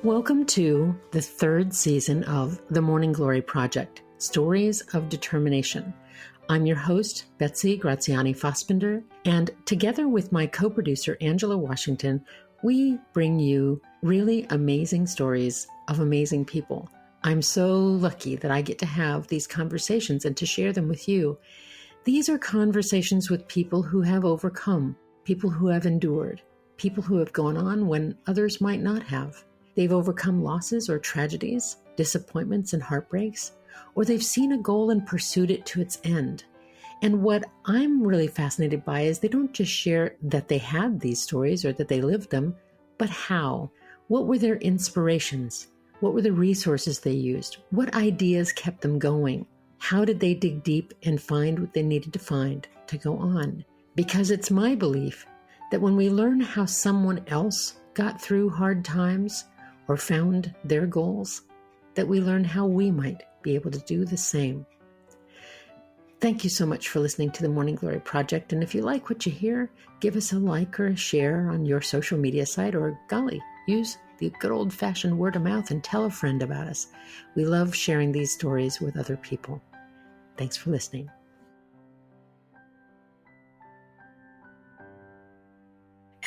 Welcome to the third season of The Morning Glory Project, Stories of Determination. I'm your host, Betsy Graziani Fospender, and together with my co-producer, Angela Washington, we bring you really amazing stories of amazing people. I'm so lucky that I get to have these conversations and to share them with you. These are conversations with people who have overcome, people who have endured, people who have gone on when others might not have. They've overcome losses or tragedies, disappointments and heartbreaks, or they've seen a goal and pursued it to its end. And what I'm really fascinated by is they don't just share that they had these stories or that they lived them, but how. What were their inspirations? What were the resources they used? What ideas kept them going? How did they dig deep and find what they needed to find to go on? Because it's my belief that when we learn how someone else got through hard times or found their goals, that we learn how we might be able to do the same. Thank you so much for listening to the Morning Glory Project. And if you like what you hear, give us a like or a share on your social media site, or golly, use the good old-fashioned word of mouth and tell a friend about us. We love sharing these stories with other people. Thanks for listening.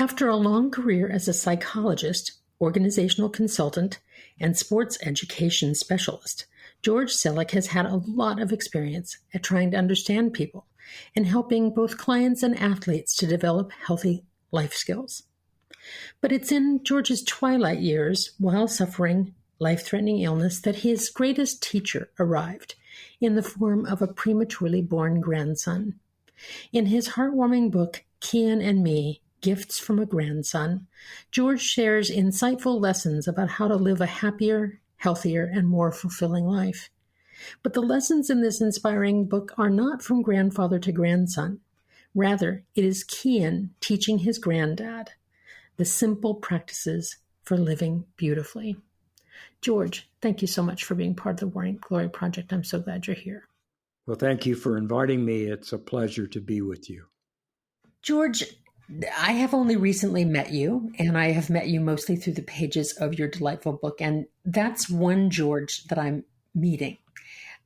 After a long career as a psychologist, organizational consultant, and sports education specialist, George Selleck has had a lot of experience at trying to understand people and helping both clients and athletes to develop healthy life skills. But it's in George's twilight years, while suffering life-threatening illness, that his greatest teacher arrived in the form of a prematurely born grandson. In his heartwarming book, Kian and Me, Gifts from a Grandson, George shares insightful lessons about how to live a happier, healthier, and more fulfilling life. But the lessons in this inspiring book are not from grandfather to grandson. Rather, it is Kian teaching his granddad the simple practices for living beautifully. George, thank you so much for being part of the Morning Glory Project. I'm so glad you're here. Well, thank you for inviting me. It's a pleasure to be with you. George, I have only recently met you, and I have met you mostly through the pages of your delightful book, and that's one George that I'm meeting.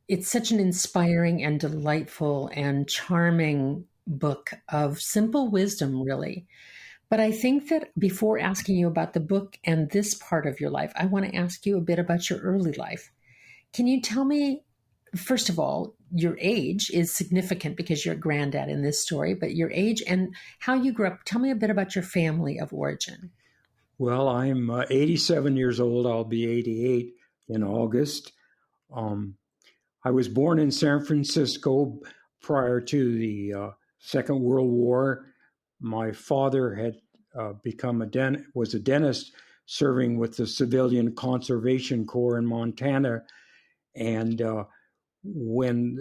It's such an inspiring and delightful and charming book of simple wisdom, really. But I think that before asking you about the book and this part of your life, I want to ask you a bit about your early life. Can you tell me, first of all, your age is significant because you're a granddad in this story, but your age and how you grew up. Tell me a bit about your family of origin. Well, I'm 87 years old. I'll be 88 in August. I was born in San Francisco prior to the Second World War. My father had was a dentist serving with the Civilian Conservation Corps in Montana, and when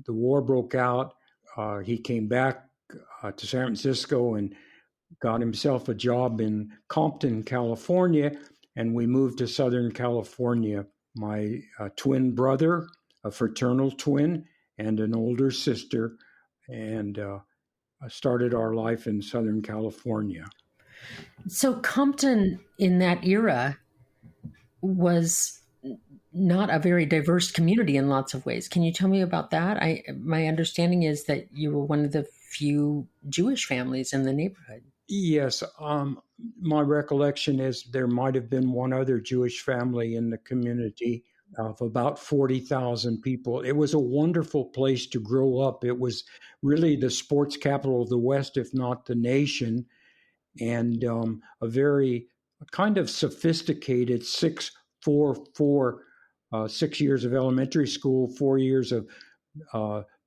the war broke out, he came back to San Francisco and got himself a job in Compton, California, and we moved to Southern California. My twin brother, a fraternal twin, and an older sister, and started our life in Southern California. So Compton in that era was not a very diverse community in lots of ways. Can you tell me about that? My understanding is that you were one of the few Jewish families in the neighborhood. Yes. My recollection is there might have been one other Jewish family in the community of about 40,000 people. It was a wonderful place to grow up. It was really the sports capital of the West, if not the nation, and a very kind of sophisticated 6-4-4 6 years of elementary school, 4 years of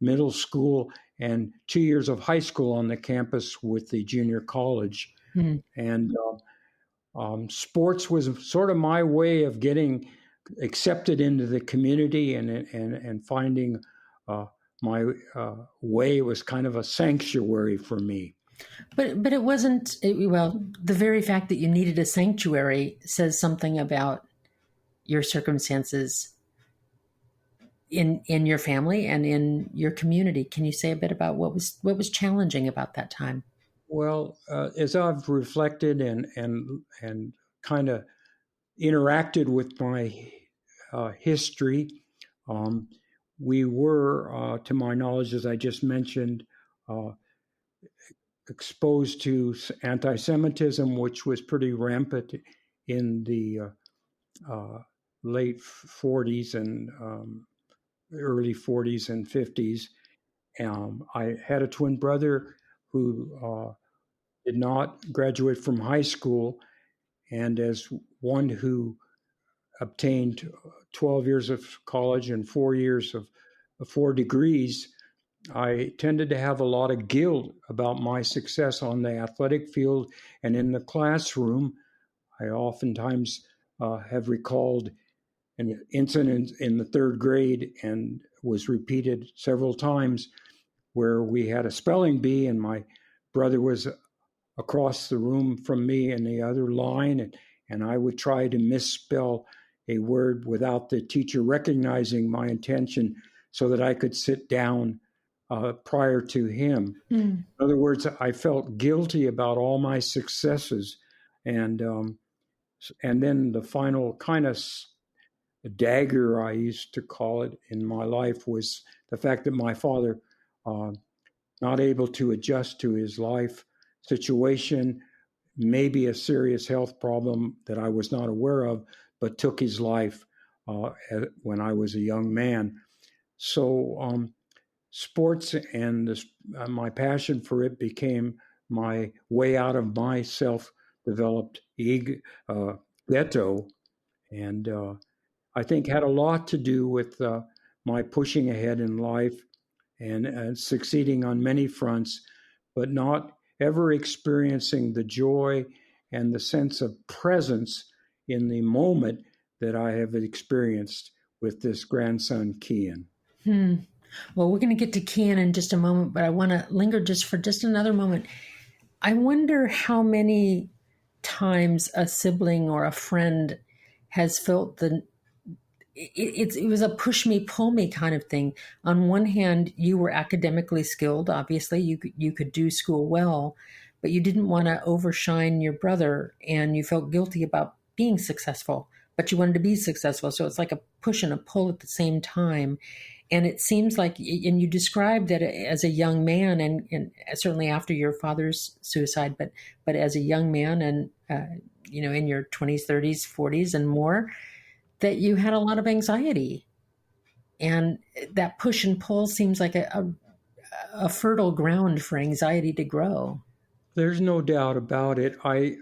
middle school, and 2 years of high school on the campus with the junior college. Mm-hmm. And sports was sort of my way of getting accepted into the community and finding my way. Was kind of a sanctuary for me. But it wasn't, well, the very fact that you needed a sanctuary says something about your circumstances in your family and in your community. Can you say a bit about what was challenging about that time? Well, as I've reflected and kind of interacted with my history. We were, to my knowledge, as I just mentioned, exposed to anti-Semitism, which was pretty rampant in the late 40s and early 40s and 50s. I had a twin brother who did not graduate from high school, and as one who obtained 12 years of college and 4 years of 4 degrees, I tended to have a lot of guilt about my success on the athletic field and in the classroom. I oftentimes have recalled an incident in the third grade, and was repeated several times, where we had a spelling bee and my brother was across the room from me in the other line, and I would try to misspell a word without the teacher recognizing my intention, so that I could sit down prior to him. In other words, I felt guilty about all my successes, and then the final kind of dagger, I used to call it, in my life was the fact that my father, not able to adjust to his life situation, maybe a serious health problem that I was not aware of, but took his life when I was a young man. So sports and my passion for it became my way out of my self-developed ghetto, and I think had a lot to do with my pushing ahead in life and succeeding on many fronts, but not ever experiencing the joy and the sense of presence in the moment that I have experienced with this grandson, Kian. Well, we're going to get to Kian in just a moment, but I want to linger just for just another moment. I wonder how many times a sibling or a friend has felt it was a push me, pull me kind of thing. On one hand, you were academically skilled. Obviously, you could do school well, but you didn't want to overshine your brother, and you felt guilty about being successful, but you wanted to be successful. So it's like a push and a pull at the same time. And it seems like, and you described that as a young man, and certainly after your father's suicide, but as a young man, and in your 20s, 30s, 40s, and more, that you had a lot of anxiety, and that push and pull seems like a fertile ground for anxiety to grow. There's no doubt about it. I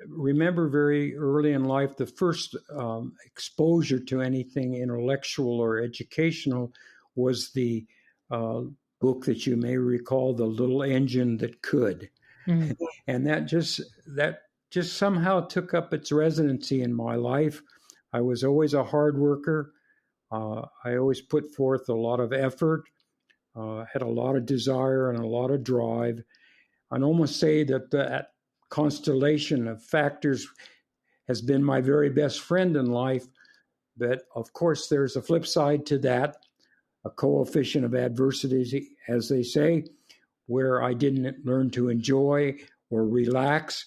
remember very early in life, the first exposure to anything intellectual or educational was the book that you may recall, The Little Engine That Could. And that just somehow took up its residency in my life. I was always a hard worker. I always put forth a lot of effort, had a lot of desire and a lot of drive. I'd almost say that constellation of factors has been my very best friend in life. But of course, there's a flip side to that, a coefficient of adversity, as they say, where I didn't learn to enjoy or relax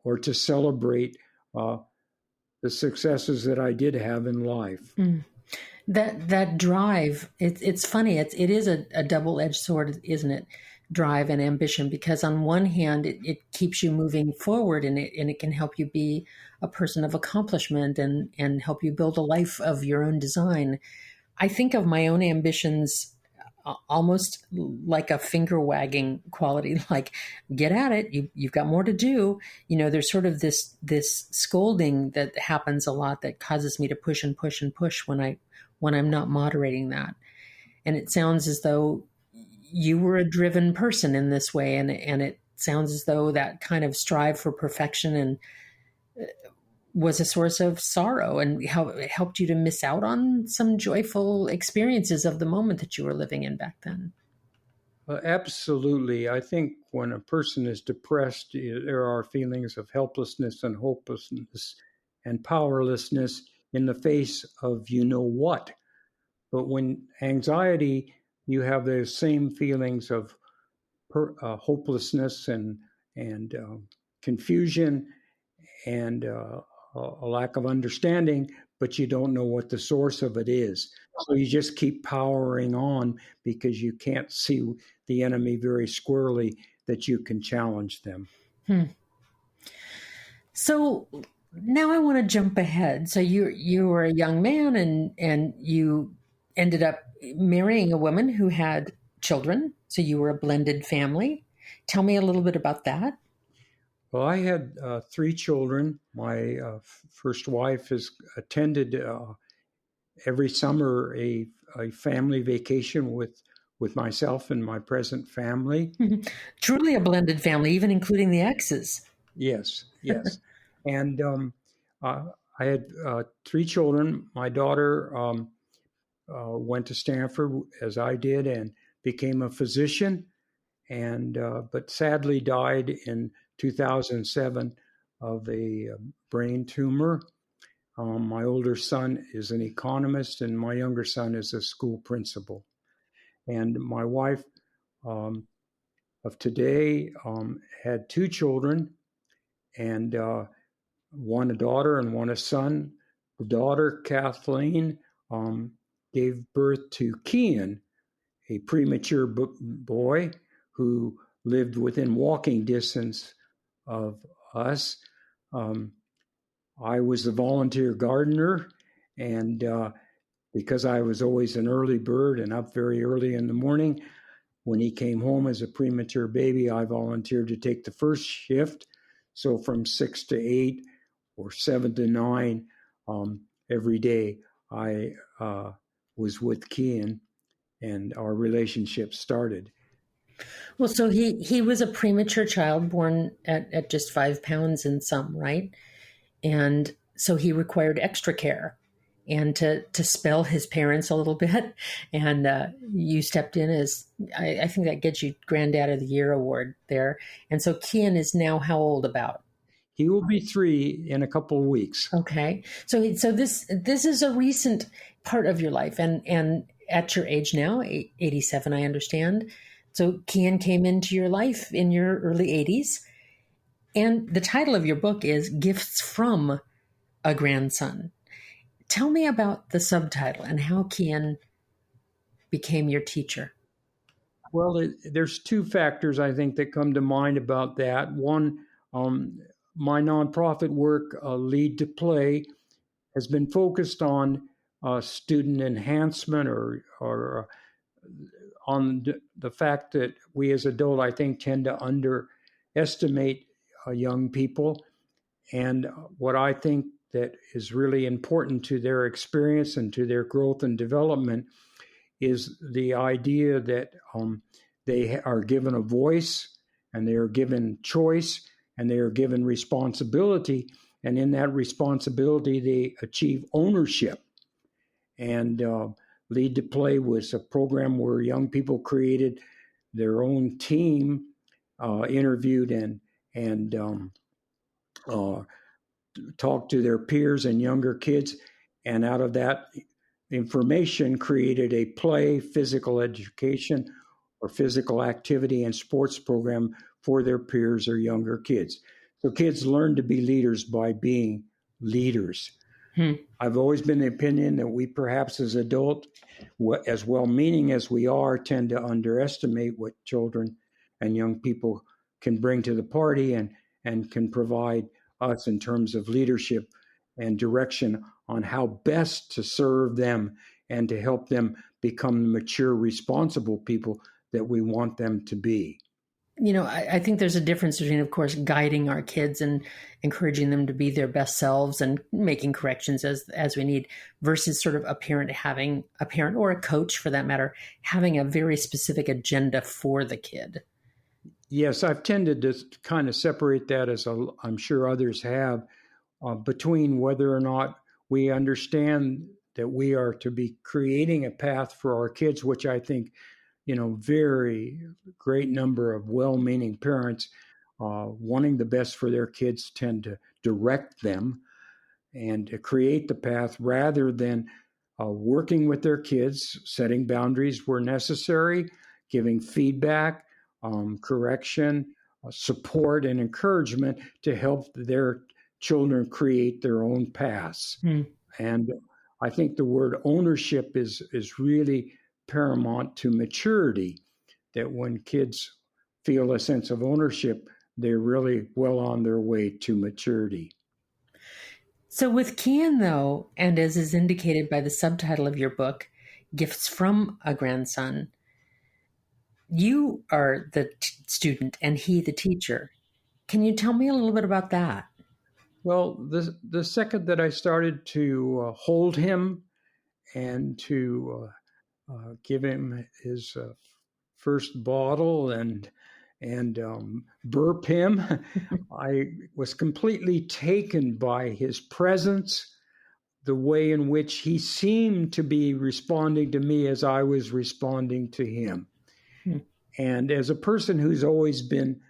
or to celebrate the successes that I did have in life. That drive, it's funny. It is a double-edged sword, isn't it? Drive and ambition, because on one hand, it keeps you moving forward, and it can help you be a person of accomplishment and help you build a life of your own design. I think of my own ambitions almost like a finger wagging quality, like, get at it, you've got more to do. There's sort of this scolding that happens a lot that causes me to push and push and push when I'm not moderating that. And it sounds as though you were a driven person in this way, and it sounds as though that kind of strive for perfection and was a source of sorrow, and how it helped you to miss out on some joyful experiences of the moment that you were living in back then. Absolutely. I think when a person is depressed, there are feelings of helplessness and hopelessness and powerlessness in the face of what. But when anxiety, you have those same feelings of hopelessness and confusion and a lack of understanding, but you don't know what the source of it is. So you just keep powering on because you can't see the enemy very squarely that you can challenge them. So now I want to jump ahead. So you were a young man and you ended up marrying a woman who had children. So you were a blended family. Tell me a little bit about that. Well, I had 3 children. My first wife has attended every summer a family vacation with myself and my present family. Truly a blended family, even including the exes. Yes, yes. And I had 3 children. My daughter went to Stanford as I did and became a physician, and but sadly died in 2007 of a brain tumor. My older son is an economist, and my younger son is a school principal. And my wife of today had 2 children, and one a daughter and one a son. The daughter, Kathleen, gave birth to Kian, a premature boy who lived within walking distance of us. I was the volunteer gardener, and because I was always an early bird and up very early in the morning, when he came home as a premature baby, I volunteered to take the first shift. So from 6 to 8 or 7 to 9 every day, I was with Kian, and our relationship started. Well, so he was a premature child born at just 5 pounds and some, right? And so he required extra care and to spell his parents a little bit. And you stepped in as, I think that gets you Granddad of the Year award there. And so Kian is now how old about? He will be 3 in a couple of weeks. Okay. So this is a recent part of your life, and at your age now, 87, I understand. So Kian came into your life in your early 80s. And the title of your book is Gifts from a Grandson. Tell me about the subtitle and how Kian became your teacher. Well, there's 2 factors I think that come to mind about that. One, my nonprofit work, Lead to Play, has been focused on student enhancement or on the fact that we as adults, I think, tend to underestimate young people. And what I think that is really important to their experience and to their growth and development is the idea that they are given a voice, and they are given choice, and they are given responsibility. And in that responsibility, they achieve ownership. And Lead to Play was a program where young people created their own team, interviewed and talked to their peers and younger kids, and out of that information created a play, physical education, or physical activity and sports program for their peers or younger kids. So kids learn to be leaders by being leaders. I've always been the opinion that we perhaps as adults, as well-meaning as we are, tend to underestimate what children and young people can bring to the party and can provide us in terms of leadership and direction on how best to serve them and to help them become the mature, responsible people that we want them to be. You know, I think there's a difference between, of course, guiding our kids and encouraging them to be their best selves and making corrections as we need, versus sort of a parent or a coach for that matter, having a very specific agenda for the kid. Yes, I've tended to kind of separate that, as I'm sure others have, between whether or not we understand that we are to be creating a path for our kids, which I think, very great number of well-meaning parents wanting the best for their kids tend to direct them and to create the path rather than working with their kids, setting boundaries where necessary, giving feedback, correction, support, and encouragement to help their children create their own paths. And I think the word ownership is really paramount to maturity, that when kids feel a sense of ownership, they're really well on their way to maturity. So with Kian, though, and as is indicated by the subtitle of your book, Gifts from a Grandson, you are the student and he the teacher. Can you tell me a little bit about that? Well, the second that I started to hold him and to give him his first bottle and burp him, I was completely taken by his presence, the way in which he seemed to be responding to me as I was responding to him. And as a person who's always been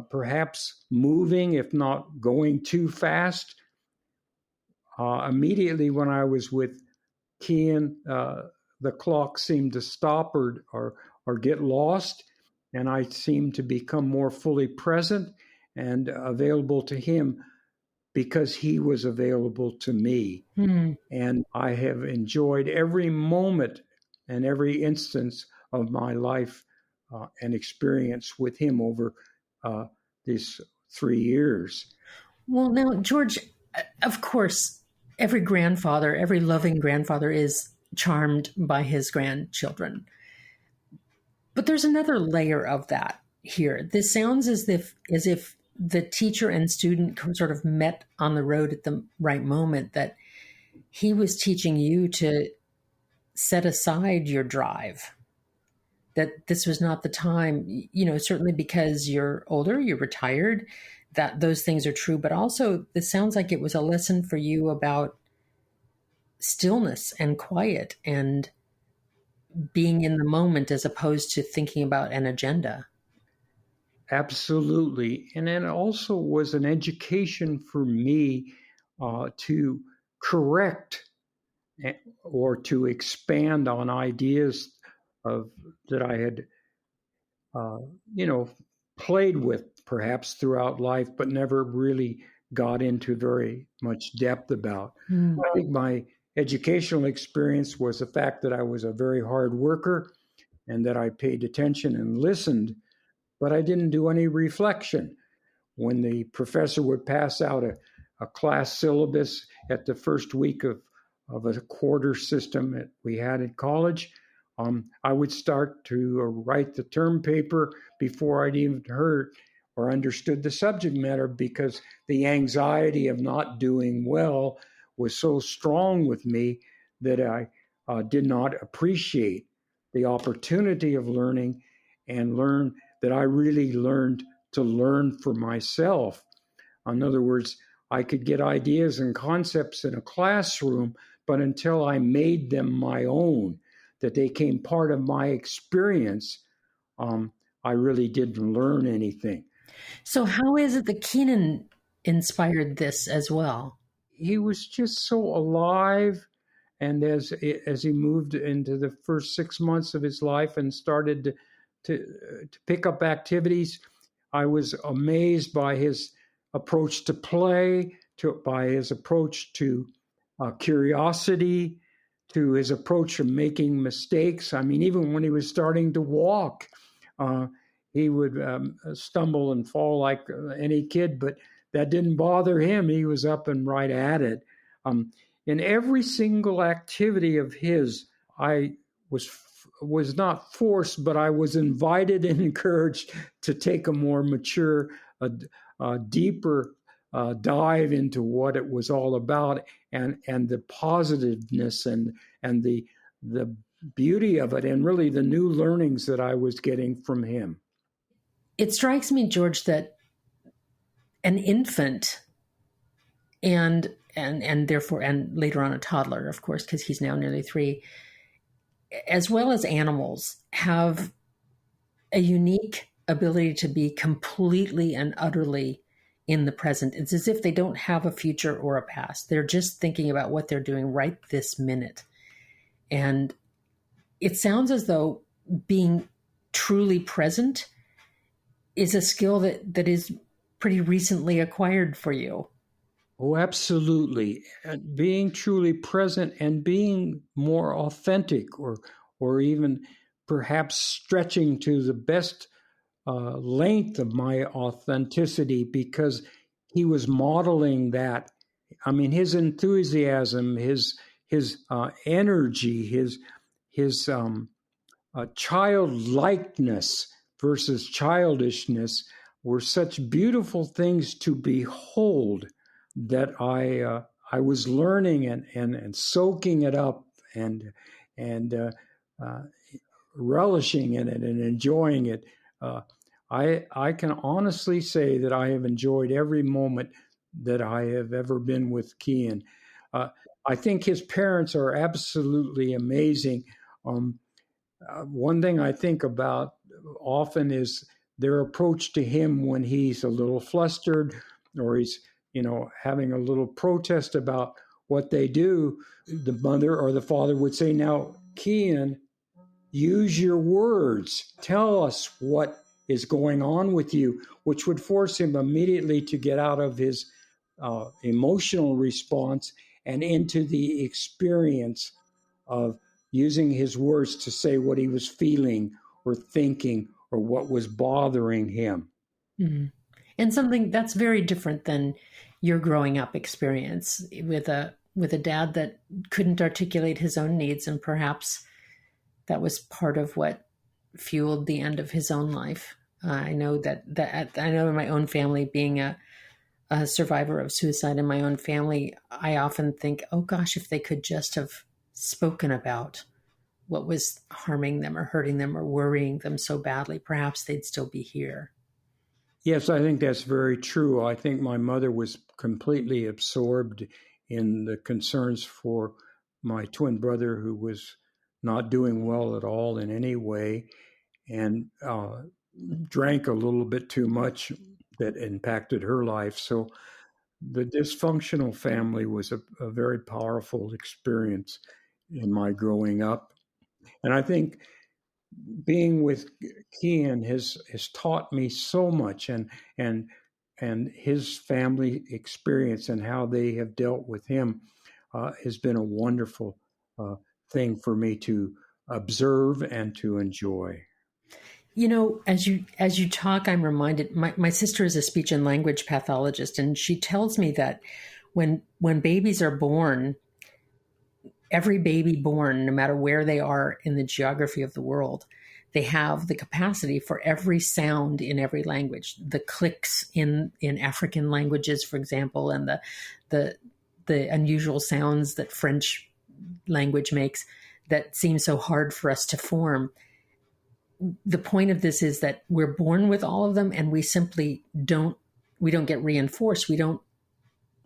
perhaps moving, if not going too fast, immediately when I was with Kian, the clock seemed to stop or get lost, and I seemed to become more fully present and available to him because he was available to me. And I have enjoyed every moment and every instance of my life and experience with him over these 3 years. Well, now, George, of course, every loving grandfather is charmed by his grandchildren. But there's another layer of that here. This sounds as if the teacher and student sort of met on the road at the right moment, that he was teaching you to set aside your drive, that this was not the time, certainly because you're older, you're retired, that those things are true. But also, this sounds like it was a lesson for you about stillness and quiet and being in the moment as opposed to thinking about an agenda. Absolutely. And it also was an education for me to correct or to expand on ideas that I had, played with perhaps throughout life, but never really got into very much depth about. I think my educational experience was the fact that I was a very hard worker and that I paid attention and listened, but I didn't do any reflection. When the professor would pass out a class syllabus at the first week of a quarter system that we had in college, I would start to write the term paper before I'd even heard or understood the subject matter, because the anxiety of not doing well was so strong with me that I did not appreciate the opportunity of learning and learn that I really learned to learn for myself. In other words, I could get ideas and concepts in a classroom, but until I made them my own, that they came part of my experience, I really didn't learn anything. So how is it that Kian inspired this as well? He was just so alive. And as he moved into the first 6 months of his life and started to pick up activities, I was amazed by his approach to play, by his approach to curiosity, to his approach of making mistakes. I mean, even when he was starting to walk, he would stumble and fall like any kid, but that didn't bother him. He was up and right at it. In every single activity of his, I was not forced, but I was invited and encouraged to take a more mature, deeper dive into what it was all about, and the positiveness and the beauty of it, and really the new learnings that I was getting from him. It strikes me, George, that an infant and therefore, and later on a toddler, of course, because he's now nearly 3, as well as animals, have a unique ability to be completely and utterly in the present. It's as if they don't have a future or a past. They're just thinking about what they're doing right this minute. And it sounds as though being truly present is a skill that is pretty recently acquired for you. Oh, absolutely. And being truly present and being more authentic, or even perhaps stretching to the best length of my authenticity, because he was modeling that. I mean, his enthusiasm, his energy, his childlikeness versus childishness were such beautiful things to behold that I was learning and soaking it up and uh, relishing in it and enjoying it. Uh, I can honestly say that I have enjoyed every moment that I have ever been with Kian. Uh, I think his parents are absolutely amazing. Um, One thing I think about often is their approach to him when he's a little flustered or he's, having a little protest about what they do. The mother or the father would say, "Now, Kian, use your words. Tell us what is going on with you," which would force him immediately to get out of his emotional response and into the experience of using his words to say what he was feeling or thinking or what was bothering him. Mhm. And something that's very different than your growing up experience with a dad that couldn't articulate his own needs, and perhaps that was part of what fueled the end of his own life. I know that I know in my own family, being a survivor of suicide in my own family, I often think, oh gosh, if they could just have spoken about what was harming them or hurting them or worrying them so badly, perhaps they'd still be here. Yes, I think that's very true. I think my mother was completely absorbed in the concerns for my twin brother, who was not doing well at all in any way, and drank a little bit too much that impacted her life. So the dysfunctional family was a very powerful experience in my growing up. And I think being with Kian has taught me so much, and and his family experience and how they have dealt with him has been a wonderful uh, thing for me to observe and to enjoy. You know, as you talk, I'm reminded my sister is a speech and language pathologist, and she tells me that when babies are born, every baby born, no matter where they are in the geography of the world, they have the capacity for every sound in every language. The clicks in African languages, for example, and the the unusual sounds that French language makes that seem so hard for us to form. The point of this is that we're born with all of them, and we don't get reinforced. We don't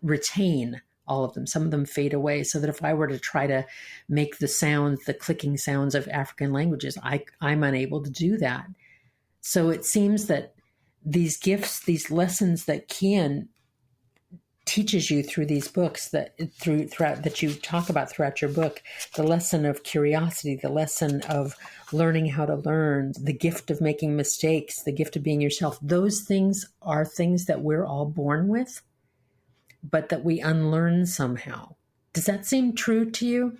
retain all of them. Some of them fade away, so that if I were to try to make the sounds, the clicking sounds of African languages, I'm unable to do that. So it seems that these gifts, these lessons that Kian teaches you through these books, throughout that you talk about throughout your book, the lesson of curiosity, the lesson of learning how to learn, the gift of making mistakes, the gift of being yourself, those things are things that we're all born with, but that we unlearn somehow. Does that seem true to you?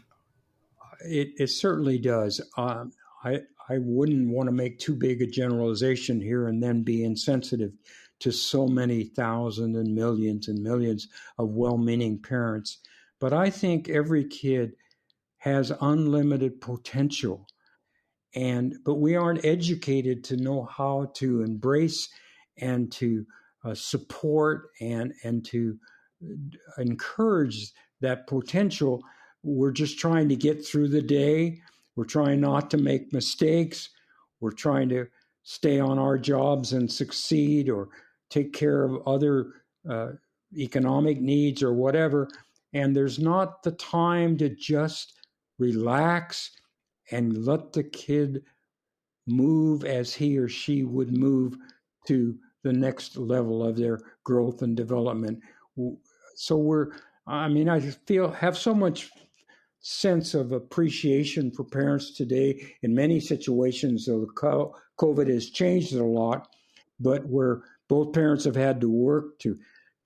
It certainly does. I wouldn't want to make too big a generalization here and then be insensitive to so many thousands and millions of well-meaning parents. But I think every kid has unlimited potential, and but we aren't educated to know how to embrace and to support and to encourage that potential. We're just trying to get through the day. We're trying not to make mistakes. We're trying to stay on our jobs and succeed, or take care of other uh, economic needs or whatever. And there's not the time to just relax and let the kid move as he or she would move to the next level of their growth and development. So I have so much sense of appreciation for parents today. In many situations, though, COVID has changed it a lot, but where both parents have had to work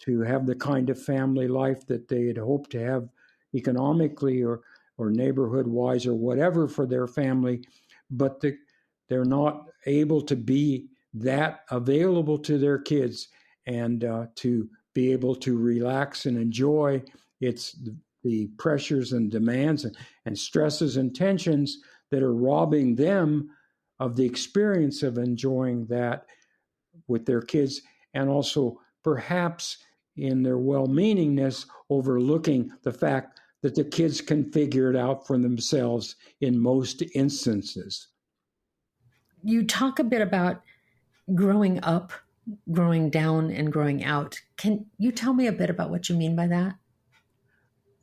to have the kind of family life that they had hoped to have economically or neighborhood-wise or whatever for their family, but they're not able to be that available to their kids and to be able to relax and enjoy. It's the pressures and demands and stresses and tensions that are robbing them of the experience of enjoying that with their kids, and also perhaps in their well-meaningness overlooking the fact that the kids can figure it out for themselves in most instances. You talk a bit about growing up, growing down, and growing out. Can you tell me a bit about what you mean by that?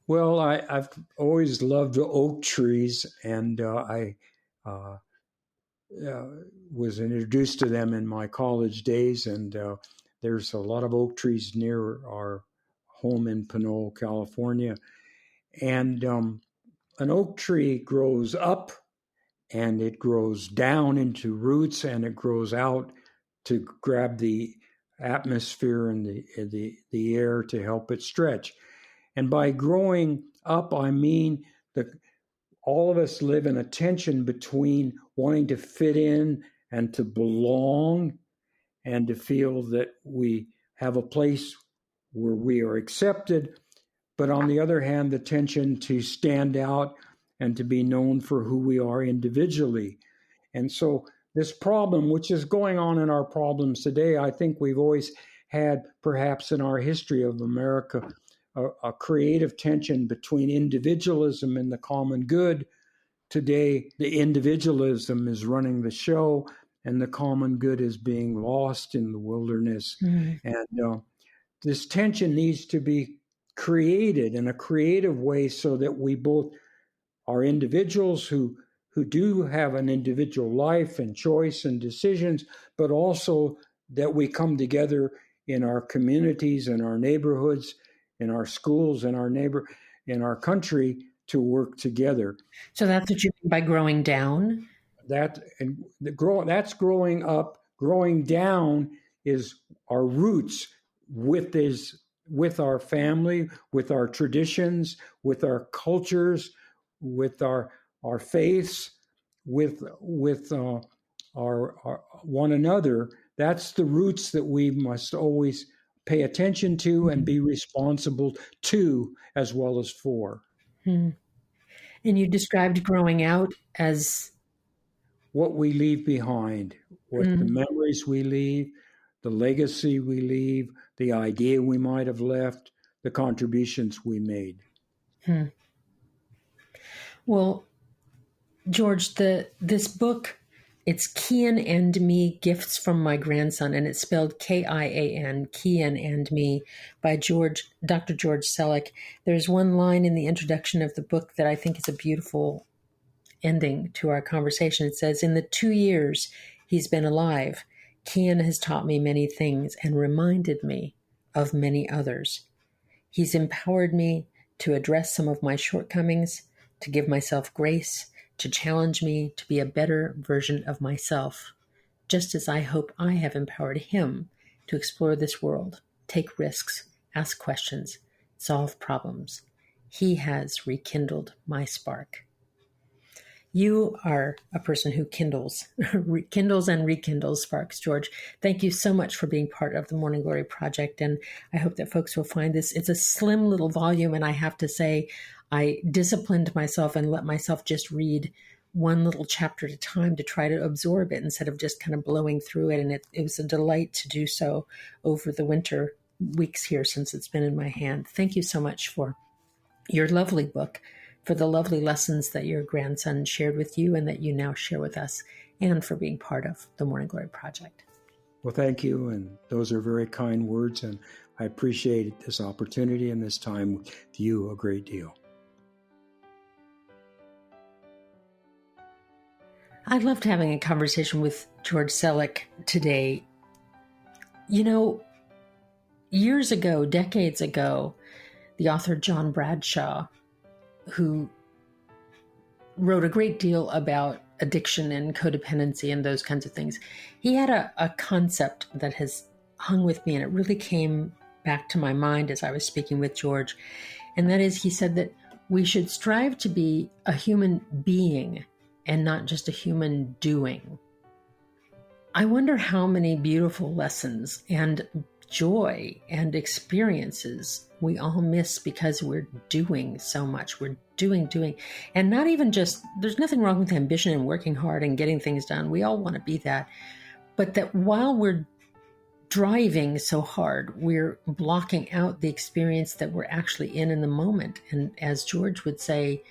Well, I've always loved oak trees, and I was introduced to them in my college days, and there's a lot of oak trees near our home in Pinole, California. And an oak tree grows up and it grows down into roots and it grows out to grab the atmosphere and the air to help it stretch. And by growing up, I mean that all of us live in a tension between wanting to fit in and to belong and to feel that we have a place where we are accepted. But on the other hand, the tension to stand out and to be known for who we are individually. And so this problem, which is going on in our problems today, I think we've always had, perhaps in our history of America, a creative tension between individualism and the common good. Today, the individualism is running the show and the common good is being lost in the wilderness. Mm-hmm. And this tension needs to be created in a creative way so that we both are individuals who do have an individual life and choice and decisions, but also that we come together in our communities, in our neighborhoods, in our schools, in our country to work together. So that's what you mean by growing down? That's growing up. Growing down is our roots with our family, with our traditions, with our cultures, with our faiths, with our one another. That's the roots that we must always pay attention to and be responsible to as well as for. Hmm. And you described growing out as what we leave behind, what the memories we leave, the legacy we leave, the idea we might have left, the contributions we made. Well, George, this book, it's Kian and Me, Gifts from My Grandson, and it's spelled Kian, Kian and Me, by Dr. George Selleck. There's one line in the introduction of the book that I think is a beautiful ending to our conversation. It says, "In the 2 years he's been alive, Kian has taught me many things and reminded me of many others. He's empowered me to address some of my shortcomings, to give myself grace, to challenge me to be a better version of myself, just as I hope I have empowered him to explore this world, take risks, ask questions, solve problems. He has rekindled my spark." You are a person who kindles and rekindles sparks, George. Thank you so much for being part of the Morning Glory Project, and I hope that folks will find this. It's a slim little volume, and I have to say, I disciplined myself and let myself just read one little chapter at a time to try to absorb it instead of just kind of blowing through it, and it was a delight to do so over the winter weeks here since it's been in my hand. Thank you so much for your lovely book, for the lovely lessons that your grandson shared with you and that you now share with us, and for being part of the Morning Glory Project. Well, thank you, and those are very kind words, and I appreciate this opportunity and this time with you a great deal. I loved having a conversation with George Selleck today. You know, years ago, decades ago, the author John Bradshaw, who wrote a great deal about addiction and codependency and those kinds of things, he had a concept that has hung with me, and it really came back to my mind as I was speaking with George. And that is, he said that we should strive to be a human being and not just a human doing. I wonder how many beautiful lessons and joy and experiences we all miss because we're doing so much. We're doing. And not even just, there's nothing wrong with ambition and working hard and getting things done. We all want to be that. But that while we're driving so hard, we're blocking out the experience that we're actually in the moment. And as George would say,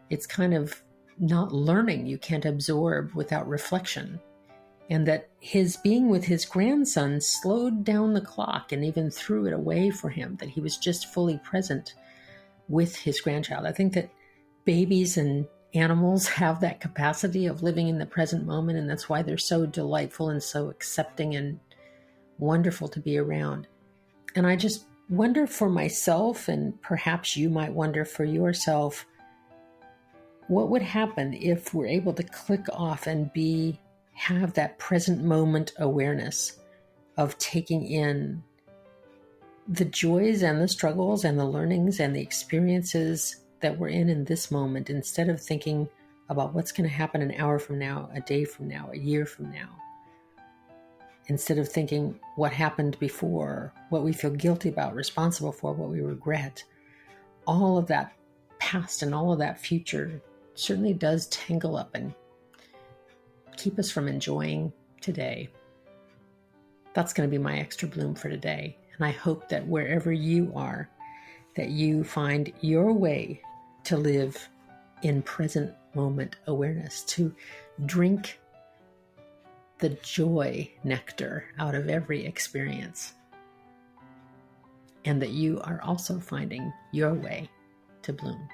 it's kind of not learning. You can't absorb without reflection. And that his being with his grandson slowed down the clock and even threw it away for him, that he was just fully present with his grandchild. I think that babies and animals have that capacity of living in the present moment, and that's why they're so delightful and so accepting and wonderful to be around. And I just wonder for myself, and perhaps you might wonder for yourself, what would happen if we're able to click off and have that present moment awareness of taking in the joys and the struggles and the learnings and the experiences that we're in this moment, instead of thinking about what's going to happen an hour from now, a day from now, a year from now. Instead of thinking what happened before, what we feel guilty about, responsible for, what we regret. All of that past and all of that future certainly does tangle up and keep us from enjoying today. That's going to be my extra bloom for today. And I hope that wherever you are, that you find your way to live in present moment awareness, to drink the joy nectar out of every experience. And that you are also finding your way to bloom.